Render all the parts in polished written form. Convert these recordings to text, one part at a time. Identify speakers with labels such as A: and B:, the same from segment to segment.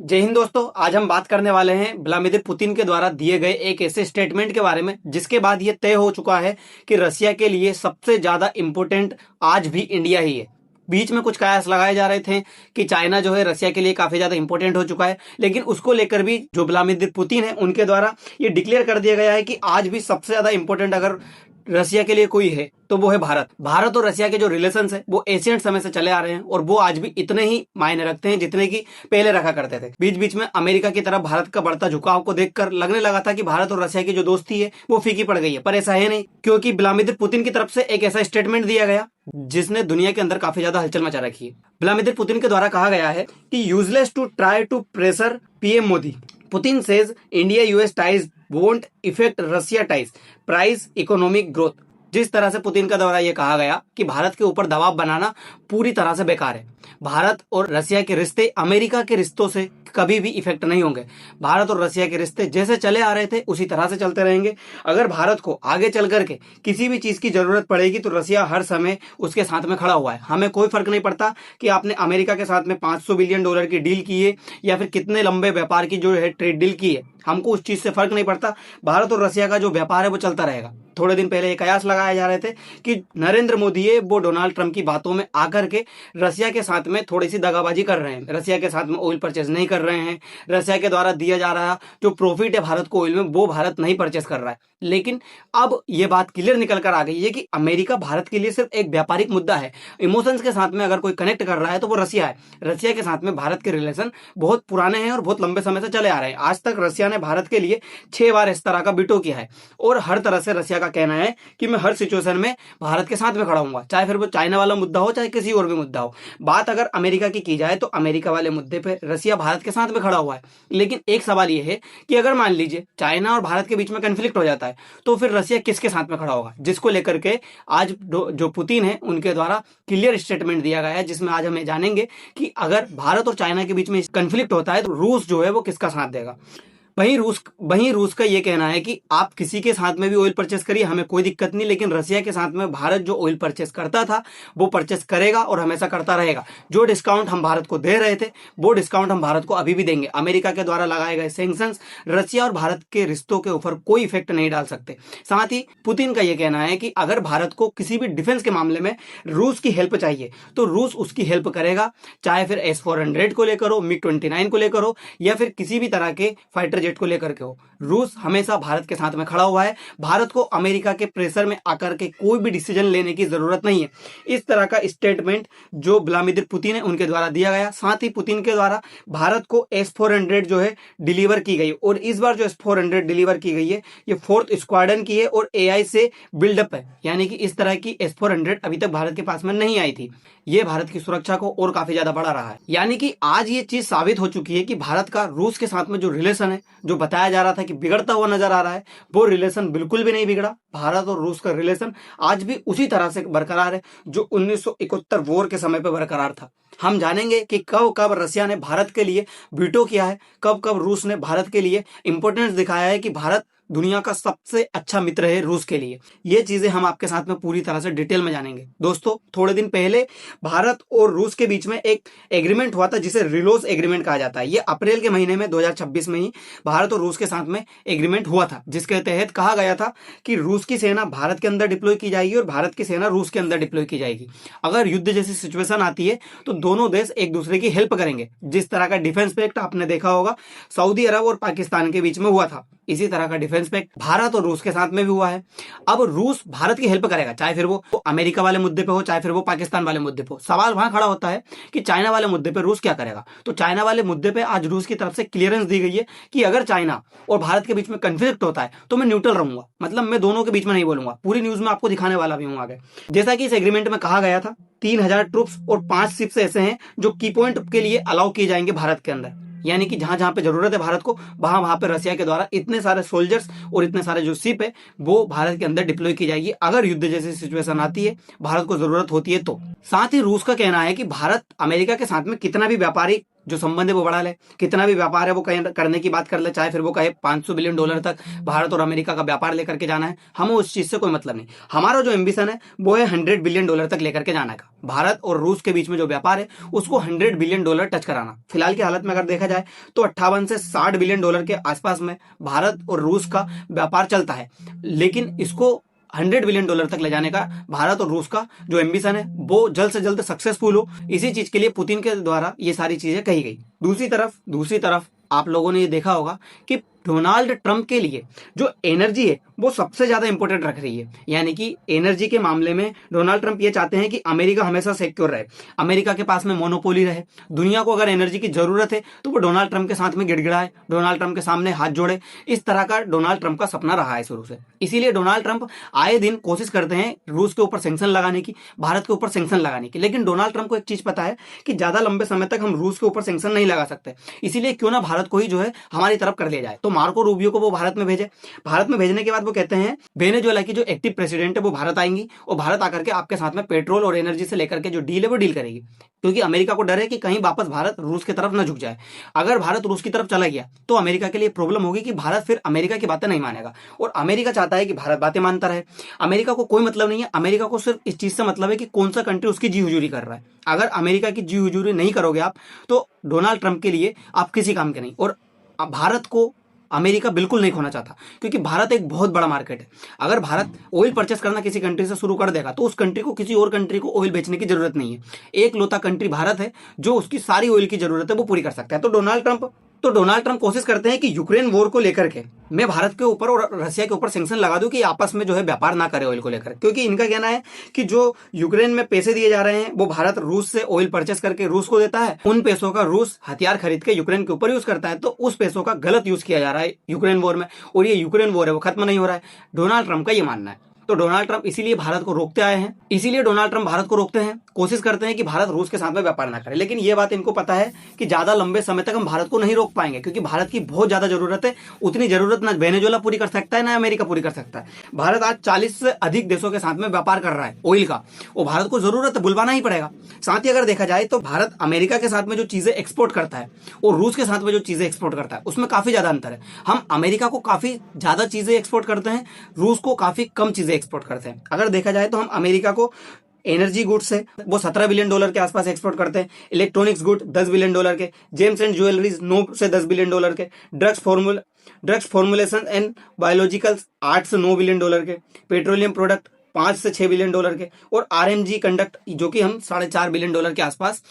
A: जय हिंद दोस्तों। आज हम बात करने वाले हैं व्लादिमीर पुतिन के द्वारा दिए गए एक ऐसे स्टेटमेंट के बारे में जिसके बाद ये तय हो चुका है कि रसिया के लिए सबसे ज्यादा इंपोर्टेंट आज भी इंडिया ही है। बीच में कुछ कयास लगाए जा रहे थे कि चाइना जो है रसिया के लिए काफी ज्यादा इंपॉर्टेंट हो चुका है, लेकिन उसको लेकर भी जो व्लादिमीर पुतिन है उनके द्वारा ये डिक्लेयर कर दिया गया है कि आज भी सबसे ज्यादा इंपॉर्टेंट अगर रसिया के लिए कोई है तो वो है भारत। भारत और रसिया के जो रिलेशंस है वो एशियंट समय से चले आ रहे हैं और वो आज भी इतने ही मायने रखते हैं जितने की पहले रखा करते थे। बीच बीच में अमेरिका की तरफ भारत का बढ़ता झुकाव को देखकर लगने लगा था कि भारत और रसिया की जो दोस्ती है वो फीकी पड़ गई है, पर ऐसा है नहीं, क्योंकि व्लादिमीर पुतिन की तरफ से एक ऐसा स्टेटमेंट दिया गया जिसने दुनिया के अंदर काफी ज्यादा हलचल मचा रखी है। व्लादिमीर पुतिन के द्वारा कहा गया है कि useless to try to pressure PM Modi. Putin says India US ties won't affect Russia ties price economic growth. जिस तरह से पुतिन का द्वारा यह कहा गया कि भारत के ऊपर दबाव बनाना पूरी तरह से बेकार है। भारत और रसिया के रिश्ते अमेरिका के रिश्तों से कभी भी इफेक्ट नहीं होंगे। भारत और रसिया के रिश्ते जैसे चले आ रहे थे उसी तरह से चलते रहेंगे। अगर भारत को आगे चल करके किसी भी चीज की जरूरत पड़ेगी तो रसिया हर समय उसके साथ में खड़ा हुआ है। हमें कोई फर्क नहीं पड़ता कि आपने अमेरिका के साथ में $500 बिलियन की डील की है या फिर कितने लंबे व्यापार की जो है ट्रेड डील की है, हमको उस चीज से फर्क नहीं पड़ता। भारत और रसिया का जो व्यापार है वो चलता रहेगा। थोड़े दिन पहले ये कयास लगाए जा रहे थे कि नरेंद्र मोदी है वो डोनाल्ड ट्रंप की बातों में आकर के रसिया के साथ में थोड़ी सी दगाबाजी कर रहे हैं, रसिया के साथ में ऑयल परचेज नहीं कर रहे हैं। रसिया के द्वारा दिया जा रहा जो प्रॉफिट है भारत को ऑयल में वो भारत नहीं परचेज कर रहा है। लेकिन अब ये बात क्लियर निकल कर आ गई है कि अमेरिका भारत के लिए सिर्फ एक व्यापारिक मुद्दा है। इमोशंस के साथ में अगर कोई कनेक्ट कर रहा है तो वो रसिया है। रसिया के साथ में भारत के रिलेशन बहुत पुराने हैं और बहुत लंबे समय से चले आ रहे हैं। आज तक रसिया ने भारत के लिए 6 बार इस तरह का वीटो किया है और हर तरह से रसिया का कहना है कि मैं हर सिचुएशन में भारत के साथ में खड़ा हूंगा, चाहे फिर वो चाइना वाला मुद्दा हो चाहे किसी और भी मुद्दा हो। बात अगर अमेरिका की जाए तो अमेरिका वाले मुद्दे पे रसिया भारत के साथ में खड़ा हुआ है। लेकिन एक सवाल यह है कि अगर मान लीजिए चाइना और भारत के बीच में कन्फ्लिक्ट हो जाता है तो फिर रसिया किसके साथ में खड़ा होगा, जिसको लेकर के आज जो पुतिन है उनके द्वारा क्लियर स्टेटमेंट दिया गया है, जिसमें आज हमें जानेंगे कि अगर भारत और चाइना के बीच में कन्फ्लिक्ट होता है तो रूस जो है वो किसका साथ देगा। वहीं रूस का ये कहना है कि आप किसी के साथ में भी ऑयल परचेस करिए, हमें कोई दिक्कत नहीं, लेकिन रसिया के साथ में भारत जो ऑयल परचेस करता था वो परचेस करेगा और हमेशा करता रहेगा। जो डिस्काउंट हम भारत को दे रहे थे वो डिस्काउंट हम भारत को अभी भी देंगे। अमेरिका के द्वारा लगाए गए सैंक्शंस रसिया और भारत के रिश्तों के ऊपर कोई इफेक्ट नहीं डाल सकते। साथ ही पुतिन का यह कहना है कि अगर भारत को किसी भी डिफेंस के मामले में रूस की हेल्प चाहिए तो रूस उसकी हेल्प करेगा, चाहे फिर S-400 को लेकर हो, MiG-29 को लेकर हो या फिर किसी भी तरह के फाइटर जेट को लेकर के हो। रूस हमेशा भारत के साथ में खड़ा हुआ है। भारत को अमेरिका के प्रेशर में आकर के कोई भी डिसीजन लेने की जरूरत नहीं है। इस तरह का स्टेटमेंट जो व्लादिमीर पुतिन है उनके द्वारा दिया गया। साथ ही पुतिन के द्वारा भारत को S-400 जो है डिलीवर की गई और इस बार जो S-400 डिलीवर की गई है ये 4th स्क्वाड्रन की है और AI से बिल्डअप है, यानी कि इस तरह की S-400 अभी तक भारत के पास में नहीं आई थी। ये भारत की सुरक्षा को और काफी ज्यादा बढ़ा रहा है। यानी कि आज ये चीज साबित हो चुकी है कि भारत का रूस के साथ में जो रिलेशन है, जो बताया जा रहा था कि बिगड़ता हुआ नजर आ रहा है, वो रिलेशन बिल्कुल भी नहीं बिगड़ा। भारत और रूस का रिलेशन आज भी उसी तरह से बरकरार है जो 1971 वॉर के समय पर बरकरार था। हम जानेंगे कि कब कब रसिया ने भारत के लिए वीटो किया है, कब कब रूस ने भारत के लिए इंपॉर्टेंस दिखाया है कि भारत दुनिया का सबसे अच्छा मित्र है रूस के लिए। ये चीजें हम आपके साथ में पूरी तरह से डिटेल में जानेंगे। दोस्तों, थोड़े दिन पहले भारत और रूस के बीच में एक एग्रीमेंट हुआ था जिसे रिलोस एग्रीमेंट कहा जाता है। ये अप्रैल के महीने में 2026 में ही भारत और रूस के साथ में एग्रीमेंट हुआ था, जिसके तहत कहा गया था कि रूस की सेना भारत के अंदर डिप्लॉय की जाएगी और भारत की सेना रूस के अंदर डिप्लॉय की जाएगी। अगर युद्ध जैसी सिचुएशन आती है तो दोनों देश एक दूसरे की हेल्प करेंगे। जिस तरह का डिफेंस पैक्ट आपने देखा होगा सऊदी अरब और पाकिस्तान के बीच में हुआ था, इसी तरह का डिफेंस पैक्ट भारत और रूस के साथ में भी हुआ है। अब रूस भारत की हेल्प करेगा, चाहे फिर वो अमेरिका वाले मुद्दे पे हो चाहे फिर वो पाकिस्तान वाले मुद्दे पे हो। सवाल वहां खड़ा होता है कि चाइना वाले मुद्दे पे रूस क्या करेगा। तो चाइना वाले मुद्दे पे आज रूस की तरफ से क्लियरेंस दी गई है कि अगर चाइना और भारत के बीच में कंफ्लिक्ट होता है तो मैं न्यूट्रल रहूंगा, मतलब मैं दोनों के बीच में नहीं बोलूंगा। पूरी न्यूज में आपको दिखाने वाला भी हूं आगे। जैसा कि इस एग्रीमेंट में कहा गया था 3000 ट्रूप्स और 5 शिप्स ऐसे हैं जो की पॉइंट के लिए अलाउ किए जाएंगे भारत के अंदर, यानी कि जहां जहां पे जरूरत है भारत को वहां वहां पे रसिया के द्वारा इतने सारे सोल्जर्स और इतने सारे जो शिप है वो भारत के अंदर डिप्लॉय की जाएगी अगर युद्ध जैसी सिचुएशन आती है, भारत को जरूरत होती है तो। साथ ही रूस का कहना है कि भारत अमेरिका के साथ में कितना भी व्यापारिक जो संबंध है वो बढ़ा ले, कितना भी व्यापार है वो करने की बात कर ले, चाहे फिर वो कहे $500 बिलियन तक भारत और अमेरिका का व्यापार लेकर के जाना है, हमें उस चीज से कोई मतलब नहीं। हमारा जो एम्बिशन है वो है $100 बिलियन तक लेकर के जाना का। भारत और रूस के बीच में जो व्यापार है उसको $100 बिलियन टच कराना। फिलहाल की हालत में अगर देखा जाए तो 58 से $60 बिलियन के आसपास में भारत और रूस का व्यापार चलता है, लेकिन इसको $100 बिलियन तक ले जाने का भारत और रूस का जो एम्बिशन है वो जल्द से जल्द सक्सेसफुल हो, इसी चीज के लिए पुतिन के द्वारा ये सारी चीजें कही गई। दूसरी तरफ आप लोगों ने ये देखा होगा कि डोनाल्ड ट्रंप के लिए जो एनर्जी है वो सबसे ज्यादा इंपॉर्टेंट रख रही है। यानी कि एनर्जी के मामले में डोनाल्ड ट्रंप ये चाहते हैं कि अमेरिका हमेशा सिक्योर रहे, अमेरिका के पास में मोनोपोली रहे। दुनिया को अगर एनर्जी की जरूरत है तो वो डोनाल्ड ट्रंप के साथ में गिड़गिड़ाए, डोनाल्ड ट्रंप के सामने हाथ जोड़े। इस तरह का डोनाल्ड ट्रंप का सपना रहा है शुरू से। इसीलिए डोनाल्ड ट्रंप आए दिन कोशिश करते हैं रूस के ऊपर सैंक्शन लगाने की, भारत के ऊपर सैंक्शन लगाने की। लेकिन डोनाल्ड ट्रंप को एक चीज पता है कि ज्यादा लंबे समय तक हम रूस के ऊपर सैंक्शन नहीं लगा सकते, इसीलिए क्यों ना भारत को ही जो है हमारी तरफ कर लिया जाए। तो मार्को रूबियो को वो भारत में भेजे। भारत में भेजने के बाद वो कहते हैं वेनेजुएला की जो एक्टिव प्रेसिडेंट है वो भारत आएंगी और भारत आकर के आपके साथ में पेट्रोल और एनर्जी से लेकर के जो डील है वो डील करेगी, क्योंकि अमेरिका को डर है कि कहीं वापस भारत रूस की तरफ न झुक जाए। अगर भारत रूस की तरफ चला गया तो अमेरिका के लिए प्रॉब्लम होगी कि भारत फिर अमेरिका की बातें नहीं मानेगा, और अमेरिका चाहता है कि भारत बातें मानता रहे। अमेरिका को कोई मतलब नहीं है, अमेरिका को सिर्फ इस चीज से मतलब है कि कौन सा कंट्री उसकी जी हुजूरी कर रहा है। अगर अमेरिका की जी हुजूरी नहीं करोगे आप तो डोनाल्ड ट्रंप के लिए आप किसी काम के नहीं। और भारत को अमेरिका बिल्कुल नहीं खोना चाहता, क्योंकि भारत एक बहुत बड़ा मार्केट है। अगर भारत ऑयल परचेस करना किसी कंट्री से शुरू कर देगा तो उस कंट्री को किसी और कंट्री को ऑयल बेचने की जरूरत नहीं है। एक लौता कंट्री भारत है जो उसकी सारी ऑयल की जरूरत है वो पूरी कर सकता है। तो डोनाल्ड ट्रंप कोशिश करते हैं कि यूक्रेन वॉर को लेकर के मैं भारत के ऊपर और रशिया के ऊपर सैंक्शन लगा दूं कि आपस में जो है व्यापार ना करे ऑयल को लेकर, क्योंकि इनका कहना है कि जो यूक्रेन में पैसे दिए जा रहे हैं वो भारत रूस से ऑयल परचेस करके रूस को देता है, उन पैसों का रूस हथियार खरीद के यूक्रेन के ऊपर यूज करता है। तो उस पैसों का गलत यूज किया जा रहा है यूक्रेन वॉर में, और ये यूक्रेन वॉर है वो खत्म नहीं हो रहा है। डोनाल्ड ट्रंप का ये मानना है। तो डोनाल्ड ट्रंप इसीलिए भारत को रोकते आए हैं, इसीलिए डोनाल्ड ट्रंप भारत को रोकते हैं, कोशिश करते हैं कि भारत रूस के साथ में व्यापार ना करे। लेकिन ये बात इनको पता है कि ज्यादा लंबे समय तक हम भारत को नहीं रोक पाएंगे, क्योंकि भारत की बहुत ज्यादा जरूरत है। उतनी जरूरत ना वेनेजुएला पूरी कर सकता है ना अमेरिका पूरी कर सकता है। भारत आज 40 से अधिक देशों के साथ में व्यापार कर रहा है ऑयल का, और भारत को जरूरत है, बुलवाना ही पड़ेगा। साथ ही अगर देखा जाए तो भारत अमेरिका के साथ में जो चीजें एक्सपोर्ट करता है और रूस के साथ में जो चीजें एक्सपोर्ट करता है उसमें काफी ज्यादा अंतर है। हम अमेरिका को काफी ज्यादा चीजें एक्सपोर्ट करते हैं, रूस को काफी कम चीजें एक्सपोर्ट करते हैं। अगर देखा जाए तो हम अमेरिका को एनर्जी गुड्स है वो $17 बिलियन के आसपास एक्सपोर्ट करते हैं, इलेक्ट्रॉनिक्स गुड $10 बिलियन के, जेम्स एंड ज्वेलरीज 9 से $10 बिलियन के, ड्रग्स फॉर्मुलेशन एंड बायोलॉजिकल्स 8 से $9 बिलियन के, पेट्रोलियम प्रोडक्ट 5 से $6 बिलियन के, और आरएमजी कंडक्ट जो कि हम $4.5 बिलियन के आसपास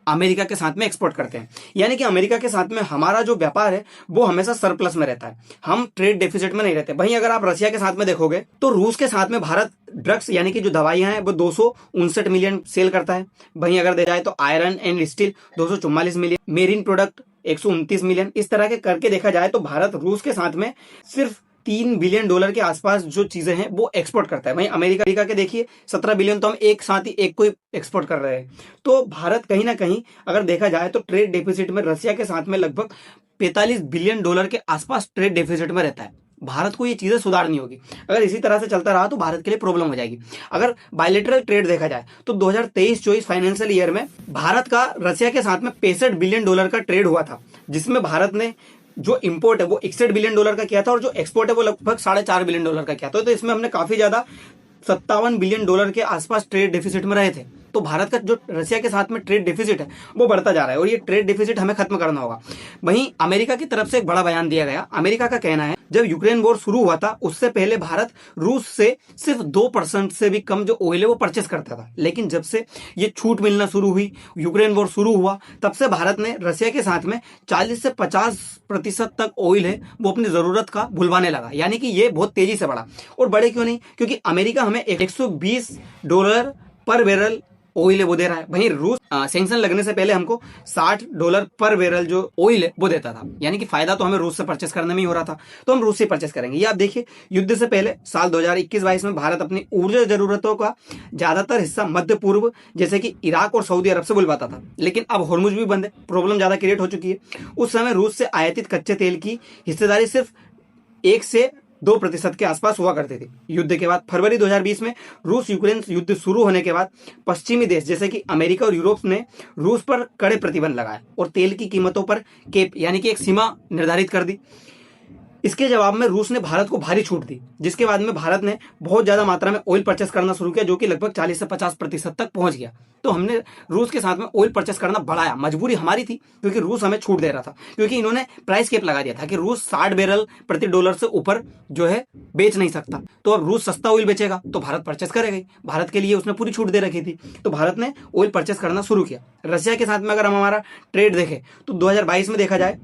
A: अमेरिका के साथ में एक्सपोर्ट करते हैं। यानी कि अमेरिका के साथ में हमारा जो व्यापार है वो हमेशा सरप्लस में रहता है, हम ट्रेड डेफिसिट में नहीं रहते। वहीं अगर आप रशिया के साथ में देखोगे तो रूस के साथ में भारत ड्रग्स यानी कि जो दवाइयां हैं वो 259 मिलियन सेल करता है। वहीं अगर देखा जाए तो iron and steel 244 million, marine product 129 million. इस तरह के करके देखा जाए तो भारत रूस के साथ में सिर्फ $3 बिलियन के आसपास जो चीजें हैं वो एक्सपोर्ट करता है। वहीं अमेरिका के देखिए 17 बिलियन तो हम एक साथ ही एक को ही एक्सपोर्ट कर रहे हैं। तो भारत कहीं ना कहीं अगर देखा जाए तो ट्रेड डेफिसिट में रशिया के साथ में लगभग $45 बिलियन के आसपास ट्रेड डेफिसिट में रहता है। भारत को ये चीजें सुधारनी होगी। अगर इसी तरह से चलता रहा तो भारत के लिए प्रॉब्लम हो जाएगी। अगर बायलेटरल ट्रेड देखा जाए तो 2023-24 फाइनेंशियल ईयर में भारत का रशिया के साथ में $65 बिलियन का ट्रेड हुआ था, जिसमें भारत ने जो इंपोर्ट है वो $61 बिलियन का किया था और जो एक्सपोर्ट है वो लगभग $4.5 बिलियन का किया था। तो इसमें हमने काफी ज्यादा $57 बिलियन के आसपास ट्रेड डेफिसिट में रहे थे। तो भारत का जो रशिया के साथ में ट्रेड डेफिसिट है वो बढ़ता जा रहा है और ये ट्रेड डेफिसिट हमें खत्म करना होगा। वहीं अमेरिका की तरफ से एक बड़ा बयान दिया गया। अमेरिका का कहना है जब यूक्रेन वॉर शुरू हुआ था उससे पहले भारत रूस से सिर्फ 2% से भी कम जो ऑयल है वो परचेस करता था, लेकिन जब से ये छूट मिलना शुरू हुई, यूक्रेन वॉर शुरू हुआ, तब से भारत ने रशिया के साथ में 40 से 50% तक ऑयल है वो अपनी जरूरत का भुलवाने लगा। यानी कि ये बहुत तेजी से बढ़ा। और बढ़े क्यों नहीं? क्योंकि अमेरिका हमें $120 पर बैरल ऑयल है वो दे रहा है, वहीं रूस सैंक्शन लगने से पहले हमको $60 पर बैरल जो ऑयल है वो देता था। यानी कि फायदा तो हमें रूस से परचेस करने में ही हो रहा था, तो हम रूस से परचेस करेंगे। ये आप देखिए, युद्ध से पहले साल 2021-22 में भारत अपनी ऊर्जा जरूरतों का ज्यादातर हिस्सा मध्य पूर्व जैसे कि इराक और सऊदी अरब से बुलवाता था, लेकिन अब होर्मुज भी बंद है, प्रॉब्लम ज्यादा क्रिएट हो चुकी है। उस समय रूस से आयातित कच्चे तेल की हिस्सेदारी सिर्फ 1 से 2% के आसपास हुआ करती थी। युद्ध के बाद फरवरी 2020 में रूस यूक्रेन युद्ध शुरू होने के बाद पश्चिमी देश जैसे कि अमेरिका और यूरोप ने रूस पर कड़े प्रतिबंध लगाए और तेल की कीमतों पर केप यानी कि एक सीमा निर्धारित कर दी। इसके जवाब में रूस ने भारत को भारी छूट दी, जिसके बाद में भारत ने बहुत ज्यादा मात्रा में ऑयल परचेस करना शुरू किया, जो कि लगभग 40 से 50% तक पहुंच गया। तो हमने रूस के साथ में ऑयल परचेस करना बढ़ाया, मजबूरी हमारी थी क्योंकि रूस हमें छूट दे रहा था, क्योंकि इन्होंने प्राइस कैप लगा दिया था कि रूस 60 बैरल प्रति डॉलर से ऊपर जो है बेच नहीं सकता। तो अब रूस सस्ता ऑयल बेचेगा तो भारत परचेस करेगा। भारत के लिए उसने पूरी छूट दे रखी थी, तो भारत ने ऑयल परचेस करना शुरू किया। रशिया के साथ में अगर हम हमारा ट्रेड देखें तो 2022 में देखा जाए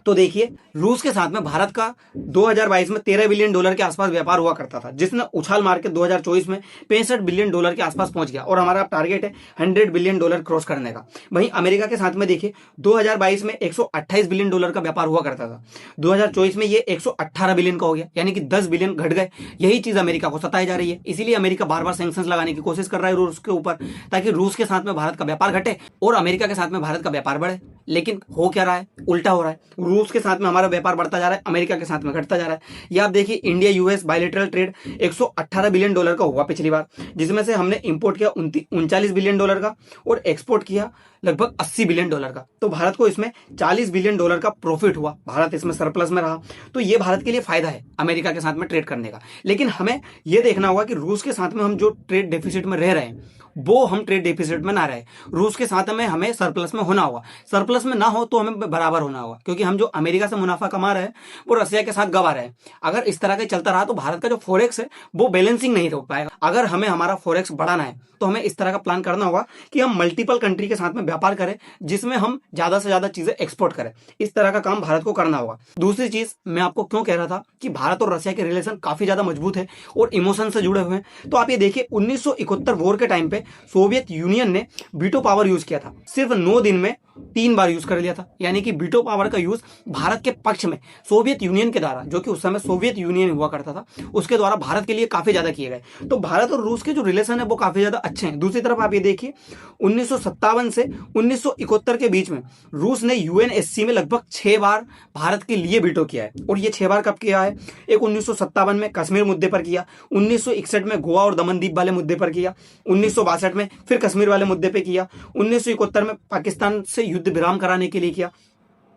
A: तो देखिए रूस के साथ में भारत का 2022 में 13 बिलियन डॉलर के आसपास व्यापार हुआ करता था, जिसने उछाल मार के 2024 में 65 बिलियन डॉलर के आसपास पहुंच गया और हमारा टारगेट है 100 बिलियन डॉलर क्रॉस करने का। वहीं अमेरिका के साथ में देखिए 2022 में 128 बिलियन डॉलर का व्यापार हुआ करता था, 2024 में ये 118 बिलियन का हो गया, यानी कि 10 बिलियन घट गए। यही चीज अमेरिका को सताई जा रही है, इसीलिए अमेरिका बार बार सैंक्शंस लगाने की कोशिश कर रहा है रूस के ऊपर, ताकि रूस के साथ में भारत का व्यापार घटे और अमेरिका के साथ में भारत का व्यापार बढ़े। लेकिन हो क्या रहा है, उल्टा हो रहा है। रूस के साथ में हमारा व्यापार बढ़ता जा रहा है, अमेरिका के साथ में घटता जा रहा है। ये आप देखिए India US bilateral trade 118 billion dollar का हुआ पिछली बार, जिसमें से हमने इंपोर्ट किया 39 बिलियन डॉलर का और एक्सपोर्ट किया लगभग 80 बिलियन डॉलर का। तो भारत को इसमें 40 बिलियन डॉलर का प्रॉफिट हुआ, भारत इसमें सरप्लस में रहा। तो ये भारत के लिए फायदा है अमेरिका के साथ में ट्रेड करने का। लेकिन हमें यह देखना होगा कि रूस के साथ में हम जो ट्रेड डेफिसिट में रह रहे हैं वो हम ट्रेड डेफिसिट में ना रहे। रूस के साथ में हमें सरप्लस में होना होगा, सरप्लस में ना हो तो हमें बराबर होना होगा, क्योंकि हम जो अमेरिका से मुनाफा कमा रहे हैं वो रसिया के साथ गवा रहे हैं। अगर इस तरह का चलता रहा तो भारत का जो फॉरेक्स है वो बैलेंसिंग नहीं हो पाएगा। अगर हमें हमारा फॉरेक्स बढ़ाना है तो हमें इस तरह का प्लान करना होगा कि हम मल्टीपल कंट्री के साथ में व्यापार करें, जिसमें हम ज्यादा से ज्यादा चीजें एक्सपोर्ट करें। इस तरह का काम भारत को करना होगा। दूसरी चीज मैं आपको क्यों कह रहा था कि भारत और रसिया के रिलेशन काफी ज्यादा मजबूत है और इमोशन से जुड़े हुए हैं, तो आप ये देखिए 1971 वॉर के टाइम पे सोवियत यूनियन ने वीटो पावर यूज किया था, सिर्फ 9 दिन में 3 बार यूज कर लिया था। यानी कि वीटो पावर का यूज भारत के पक्ष में सोवियत यूनियन के द्वारा, जो कि उस समय सोवियत यूनियन हुआ करता था, उसके द्वारा भारत के लिए काफी ज्यादा किए गए। तो भारत और रूस के जो रिलेशन है वो काफी ज्यादा अच्छे हैं। दूसरी तरफ आप ये देखिए 1957 से 1971 के बीच में रूस ने यूएनएससी में लगभग 6 बार भारत के लिए वीटो किया है। और ये 6 बार कब किया है? एक 1957 में कश्मीर मुद्दे पर किया, 1961 में गोवा और दमन द्वीप वाले मुद्दे पर किया, 1962 में फिर कश्मीर वाले मुद्दे पे किया, 1971 में पाकिस्तान से युद्ध विराम कराने के लिए किया,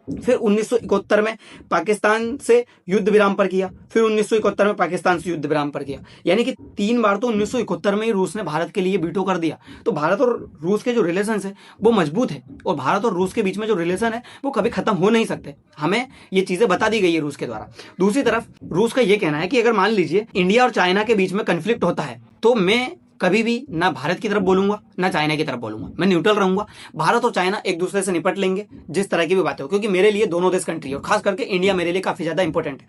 A: फिर 1971 में पाकिस्तान से युद्ध विराम पर किया, फिर 1971 में पाकिस्तान से युद्ध विराम पर किया। यानी कि 3 बार तो 1971 में ही रूस ने भारत के लिए वीटो कर दिया। तो भारत और रूस के जो रिलेशन है वो मजबूत है और भारत और रूस के बीच में जो रिलेशन है वो कभी खत्म हो नहीं सकते। हमें ये चीजें बता दी गई है रूस के द्वारा। दूसरी तरफ रूस का ये कहना है कि अगर मान लीजिए इंडिया और चाइना के बीच में कंफ्लिक्ट होता है तो मैं कभी भी ना भारत की तरफ बोलूंगा ना चाइना की तरफ बोलूंगा, मैं न्यूट्रल रहूंगा। भारत और चाइना एक दूसरे से निपट लेंगे जिस तरह की भी बातें हो, क्योंकि मेरे लिए दोनों देश कंट्री है और खास करके इंडिया मेरे लिए काफी ज्यादा इंपॉर्टेंट है।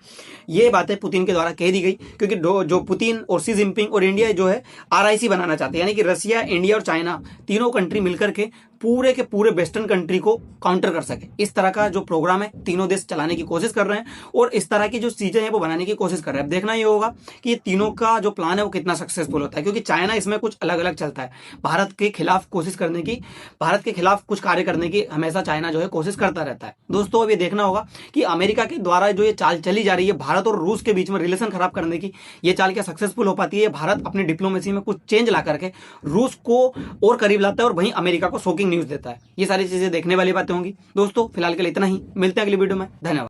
A: ये बातें पुतिन के द्वारा कह दी गई, क्योंकि जो पुतिन और शी जिनपिंग और इंडिया जो है आरआईसी बनाना चाहते हैं, यानी कि रसिया, इंडिया और चाइना तीनों कंट्री मिलकर के पूरे के पूरे वेस्टर्न कंट्री को काउंटर कर सके। इस तरह का जो प्रोग्राम है तीनों देश चलाने की कोशिश कर रहे हैं और इस तरह की जो चीजें हैं वो बनाने की कोशिश कर रहे हैं। अब देखना ये होगा कि ये तीनों का जो प्लान है वो कितना सक्सेसफुल होता है, क्योंकि चाइना इसमें कुछ अलग अलग चलता है। भारत के खिलाफ कोशिश करने की, भारत के खिलाफ कुछ कार्य करने की हमेशा चाइना जो है कोशिश करता रहता है। दोस्तों अब ये देखना होगा कि अमेरिका के द्वारा जो ये चाल चली जा रही है भारत और रूस के बीच में रिलेशन खराब करने की, ये चाल क्या सक्सेसफुल हो पाती है? भारत अपनी डिप्लोमेसी में कुछ चेंज ला करके रूस को और करीब लाता है और वहीं अमेरिका को शॉकिंग न्यूज देता है। ये सारी चीजें देखने वाली बातें होंगी। दोस्तों फिलहाल के लिए इतना ही, मिलते हैं अगली वीडियो में। धन्यवाद।